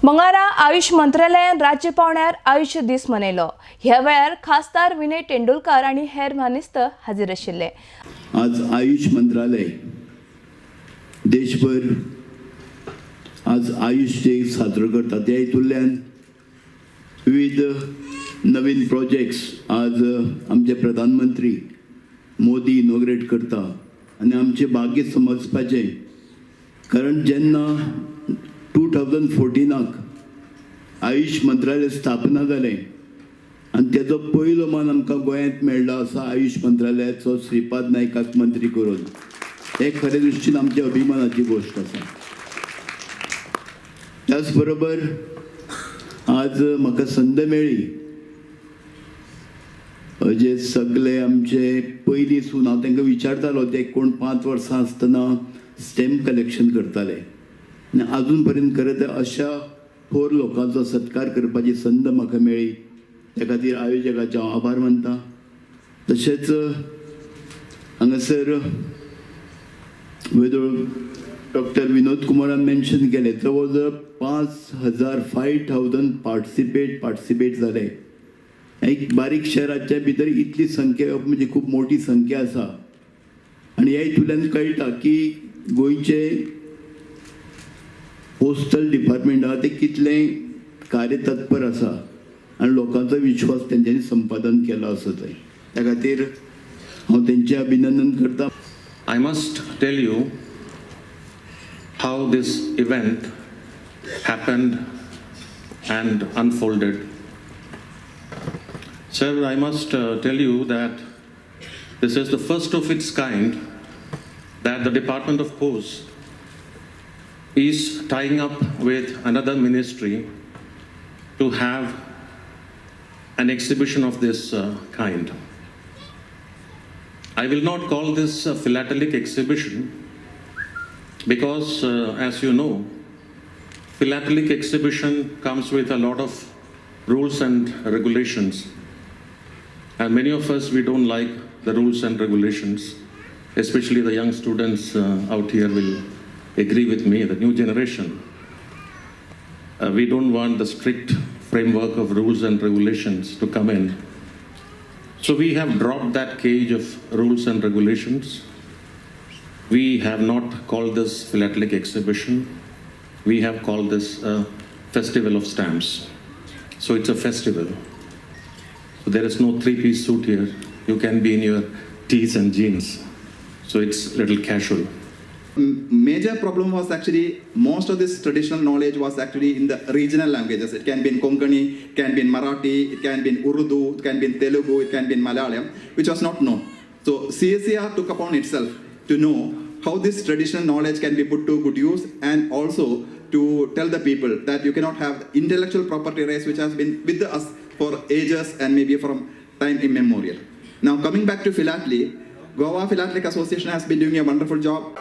मंगळारा आयुष मंत्रालयान राज्य पावण्यार आयुष दीस मनयलो. ह्या वेळार खासदार विनय तेंडुलकर आणि हेर मानेस्त हाजीर आशिल्ले. आज आयुष मंत्रालय देशभर आज आयुष डे साजरो करता. त्या हितूंतल्यान विविध नवीन प्रोजेक्ट्स आज आमचे प्रधानमंत्री मोदी इनॉग्रेट करता आणि आमचे भाग्य समजपाचे. कारण जेन्ना 2014 आयुष मंत्रालय स्थापना जालें आनी तेजो पयलो मान आमकां गोंयांत मेळ्ळो आसा आयुष मंत्रालयाचो श्रीपाद नायकाक मंत्री करून. हे खरे दृश्टीन आमचे अभिमानाची गोष्ट आसा. त्याच बरोबर आज म्हाका संद मेळ्ळी जे सगळे आमचे पयलींसून हांव तांकां विचारतालो ते कोण 5 वर्सां आसतना स्टॅम्प कलेक्शन करताले आनी अजून पर्यंत करत अशा थोर लोकांचो सत्कार करपाची संद म्हाका मेळ्ळी. त्या खातीर आयोजकाचे हांव आभार मानता. तशेंच हांगासर डॉक्टर विनोद कुमारान मेन्शन केले जवळ जवळ 5,000 पार्टिसिपेट जाले. एक बारीक शहराच्या भितर इतली संख्या म्हणजे खूप मोठी संख्या आसा. आणि ह्या हितूंतल्यान कळटा की गोंयचे पोस्टल डिपार्टमेंट आहा ते कितले कार्यतत्पर आसा आनी लोकांचो विश्वास तेंच्यांनी संपादन केलो आसा थंय. त्या खातीर हांव तेंचें अभिनंदन करता. I must tell you how this event happened and unfolded. Sir, I must tell you that this is the first of its kind that the Department of Posts is tying up with another ministry to have an exhibition of this kind. I will not call this a philatelic exhibition because, as you know, philatelic exhibition comes with a lot of rules and regulations. And many of us, we don't like the rules and regulations, especially the young students out here will agree with me, the new generation. We don't want the strict framework of rules and regulations to come in. So we have dropped that cage of rules and regulations. We have not called this philatelic exhibition. We have called this a festival of stamps. So it's a festival. So there is no 3-piece suit here. You can be in your tees and jeans. So it's a little casual. Major problem was actually most of this traditional knowledge was actually in the regional languages. It can be in Konkani, it can be in Marathi, it can be in Urdu, it can be in Telugu, it can be in Malayalam, which was not known. So CSIR took upon itself to know how this traditional knowledge can be put to good use and also to tell the people that you cannot have intellectual property rights which has been with us for ages and maybe from time immemorial. Now coming back to philately, Goa Philatelic Association has been doing a wonderful job.